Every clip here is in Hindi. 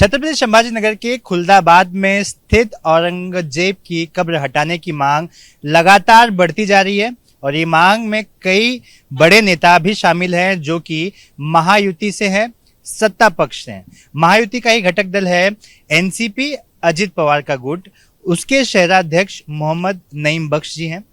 छत्रपति संभाजीनगर के खुलदाबाद में स्थित औरंगजेब की कब्र हटाने की मांग लगातार बढ़ती जा रही है और ये मांग में कई बड़े नेता भी शामिल हैं जो कि महायुति से हैं, सत्ता पक्ष से हैं। महायुति का ही घटक दल है एनसीपी, अजित पवार का गुट, उसके शहराध्यक्ष मोहम्मद नईम बख्श जी हैं।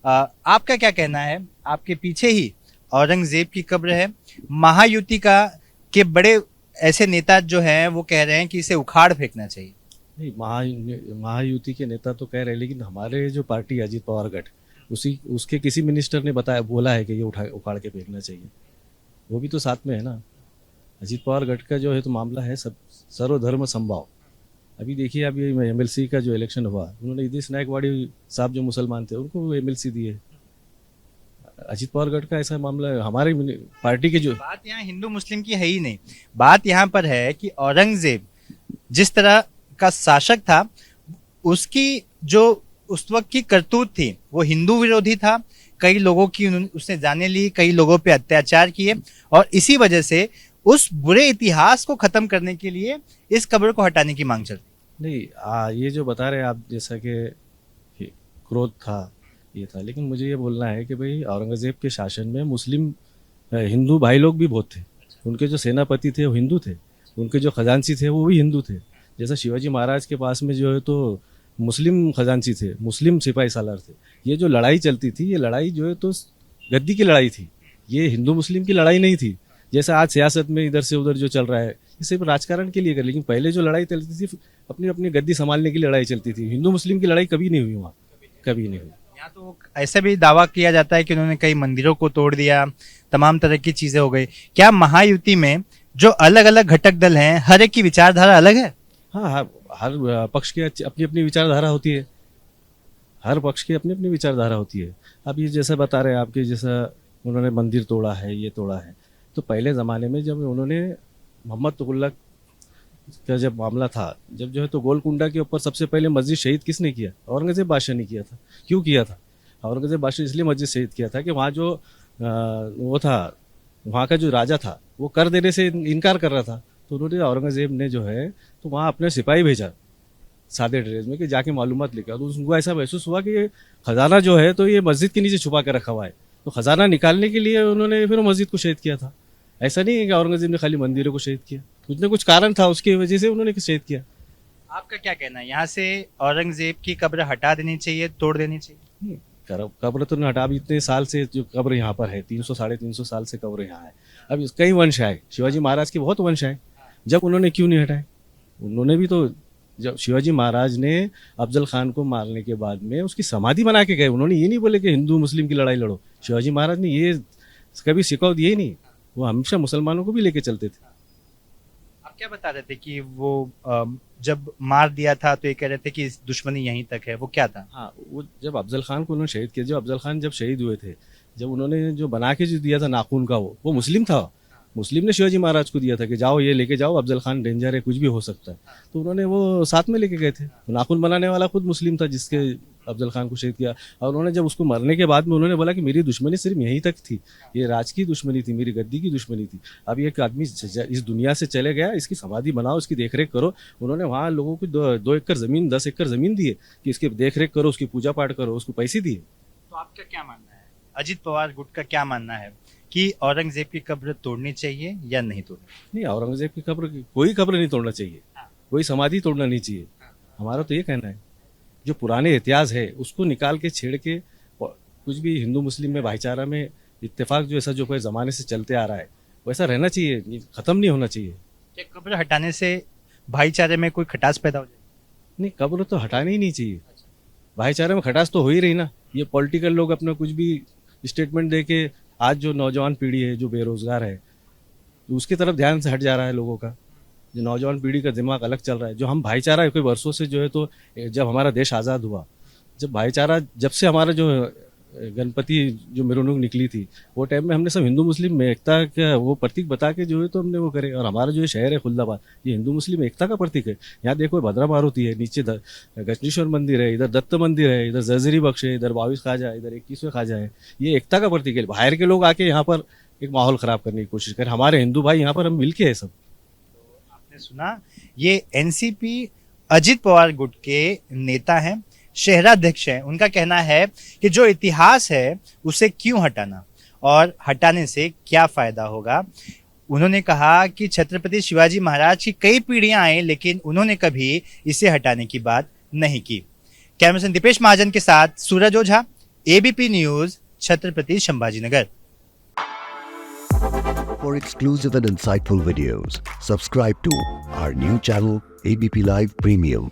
आपका क्या कहना है? आपके पीछे ही औरंगजेब की कब्र है। महायुति का के बड़े ऐसे नेता जो हैं वो कह रहे हैं कि इसे उखाड़ फेंकना चाहिए। नहीं, महायुति के नेता तो कह रहे हैं, लेकिन हमारे जो पार्टी अजित पवार गठ उसके किसी मिनिस्टर ने बोला है कि ये उखाड़ के फेंकना चाहिए। वो भी तो साथ में है ना। अजित पवार गठ का जो है तो मामला है सब सर्वधर्म समभाव। अभी देखिए, अभी एमएलसी का जो इलेक्शन हुआ, उन्होंने इदिश नायकवाड़ी साहब जो मुसलमान थे उनको एमएलसी दिए। अजित पवार गढ़ का ऐसा मामला है। हमारे पार्टी के जो बात यहाँ हिंदू मुस्लिम की है ही नहीं, बात यहाँ पर है कि औरंगजेब जिस तरह का शासक था, उसकी जो उस वक्त की करतूत थी वो हिंदू विरोधी था। कई लोगों की उसने जाने ली, कई लोगों पे अत्याचार किए और इसी वजह से उस बुरे इतिहास को खत्म करने के लिए इस कब्र को हटाने की मांग चलती। नहीं, ये जो बता रहे हैं आप, जैसा कि क्रोध था, ये था, लेकिन मुझे ये बोलना है कि भाई औरंगजेब के शासन में मुस्लिम हिंदू भाई लोग भी बहुत थे। उनके जो सेनापति थे वो हिंदू थे, उनके जो खजांची थे वो भी हिंदू थे। जैसा शिवाजी महाराज के पास में जो है तो मुस्लिम खजांची थे, मुस्लिम सिपाही सालार थे। ये जो लड़ाई चलती थी, ये लड़ाई जो है तो गद्दी की लड़ाई थी, ये हिंदू मुस्लिम की लड़ाई नहीं थी। जैसा आज सियासत में इधर से उधर जो चल रहा है, ये सिर्फ राजकारण के लिए कर, लेकिन पहले जो लड़ाई चलती थी अपनी अपनी गद्दी संभालने की लड़ाई चलती थी। हिंदू मुस्लिम की लड़ाई कभी नहीं हुई वहाँ, कभी नहीं हुई। यहाँ तो ऐसा भी दावा किया जाता है कि उन्होंने कई मंदिरों को तोड़ दिया, तमाम तरह की चीजें हो गई। क्या महायुति में जो अलग अलग घटक दल हैं, हर एक की विचारधारा अलग है? हाँ, हर पक्ष की अपनी अपनी विचारधारा होती है। हर पक्ष की अपनी अपनी विचारधारा होती है। अब ये जैसा बता रहे हैं आपके, जैसा उन्होंने मंदिर तोड़ा है, ये तोड़ा है, तो पहले ज़माने में जब उन्होंने मोहम्मद तुगलक का जब मामला था, जब जो है तो गोलकुंडा के ऊपर सबसे पहले मस्जिद शहीद किसने किया? औरंगजेब बादशाह ने किया था। क्यों किया था? औरंगजेब बादशाह इसलिए मस्जिद शहीद किया था कि वहाँ जो वो था, वहाँ का जो राजा था वो कर देने से इनकार कर रहा था। तो उन्होंने, औरंगजेब ने जो है तो वहाँ अपने सिपाही भेजा सादे ड्रेस में कि जाके मालूमात लेकर। तो उनको ऐसा महसूस हुआ कि ये खजाना जो है तो ये मस्जिद के नीचे छुपा कर रखा हुआ है, तो खजाना निकालने के लिए उन्होंने फिर मस्जिद को शहीद किया था। ऐसा नहीं है कि औरंगजेब ने खाली मंदिरों को शहीद किया, कुछ ना कुछ कारण था, उसकी वजह से उन्होंने शहीद किया। आपका क्या कहना है? यहाँ से औरंगजेब की कब्र हटा देनी चाहिए, तोड़ देनी चाहिए? कब्र तो नहीं हटा। अभी इतने साल से जो कब्र यहाँ पर है, 300 साढ़े 300 साल से कब्र यहाँ है। अब कई वंश आए, शिवाजी महाराज के बहुत वंश आए, जब उन्होंने क्यों नहीं हटाए? उन्होंने भी तो, जब शिवाजी महाराज ने अफजल खान को मारने के बाद में उसकी समाधि बना के गए। उन्होंने ये नहीं बोले कि हिंदू मुस्लिम की लड़ाई लड़ो। शिवाजी महाराज ने ये कभी शिकवा दिए ही नहीं। वो हमेशा मुसलमानों को भी लेके चलते थे। आप क्या बता रहे थे कि वो जब मार दिया था तो ये कह रहे थे कि दुश्मनी यहीं तक है, वो क्या था? हाँ, वो जब अफजल खान को उन्होंने शहीद किया, जब अफजल खान जब शहीद हुए थे, जब उन्होंने जो बना के जो दिया था नाखून का, वो मुस्लिम था। मुस्लिम ने शिवाजी महाराज को दिया था कि जाओ ये लेके जाओ, अफजल खान डेंजर है, कुछ भी हो सकता है। तो उन्होंने वो साथ में लेके गए थे। नाखून बनाने वाला खुद मुस्लिम था जिसके अफजल खान को शहीद किया। और उन्होंने जब उसको मरने के बाद में उन्होंने बोला कि मेरी दुश्मनी सिर्फ यहीं तक थी, ये राज की दुश्मनी थी, मेरी गद्दी की दुश्मनी थी। अब एक आदमी इस दुनिया से चले गया, इसकी समाधि बनाओ, इसकी देखरेख करो। उन्होंने वहाँ लोगों को 2 एकड़ ज़मीन, 10 एकड़ ज़मीन दिए कि इसकी देखरेख करो, उसकी पूजा पाठ करो, उसको पैसे दिए। तो आपका क्या मानना है? अजित पवार गुट का क्या मानना है कि औरंगजेब की कब्र तोड़नी चाहिए या नहीं तोड़नी? नहीं, औरंगजेब की कोई कब्र नहीं तोड़ना चाहिए, कोई समाधि तोड़ना नहीं चाहिए। हमारा तो ये कहना है, जो पुराने इतिहास है उसको निकाल के छेड़ के कुछ भी हिंदू मुस्लिम में भाईचारा में इत्तेफाक जो ऐसा जो कोई ज़माने से चलते आ रहा है वैसा रहना चाहिए, ख़त्म नहीं होना चाहिए। क्या कब्र हटाने से भाईचारे में कोई खटास पैदा हो जाएगी? नहीं, कब्र तो हटानी ही नहीं चाहिए। भाईचारे में खटास तो हो ही रही ना। ये पॉलिटिकल लोग अपना कुछ भी स्टेटमेंट दे के, आज जो नौजवान पीढ़ी है जो बेरोजगार है उसकी तरफ ध्यान से हट जा रहा है लोगों का। जो नौजवान पीढ़ी का दिमाग अलग चल रहा है। जो हम भाईचारा है कोई वर्षों से जो है तो, जब हमारा देश आज़ाद हुआ, जब भाईचारा, जब से हमारा जो गणपति जो मेरुनूक निकली थी, वो टाइम में हमने सब हिंदू मुस्लिम में एकता का वो प्रतीक बता के जो है तो हमने वो करे। और हमारा जो शहर है खुलदाबाद, ये हिंदू मुस्लिम एकता का प्रतीक है। यहाँ देखो भद्रा मारुति है, नीचे गजनेश्वर मंदिर है, इधर दत्त मंदिर है, इधर जर्जरी बख्श है, इधर 22 ख्वाजा है, इधर 21वें ख्वाजा है। ये एकता का प्रतीक है। बाहर के लोग आके यहाँ पर एक माहौल ख़राब करने की कोशिश करें। हमारे हिंदू भाई यहाँ पर हम मिल के है सब। आपने सुना, ये एनसीपी अजित पवार गुट के नेता हैं, शहराध्यक्ष हैं। उनका कहना है कि जो इतिहास है उसे क्यों हटाना और हटाने से क्या फायदा होगा। उन्होंने कहा कि छत्रपति शिवाजी महाराज की कई पीढ़ियां आई, लेकिन उन्होंने कभी इसे हटाने की बात नहीं की। कैमरामैन दीपेश महाजन के साथ Suraj Ojha, ABP news, Chhatrapati Sambhajinagar. For exclusive and insightful videos, subscribe to our new channel ABP Live Premium.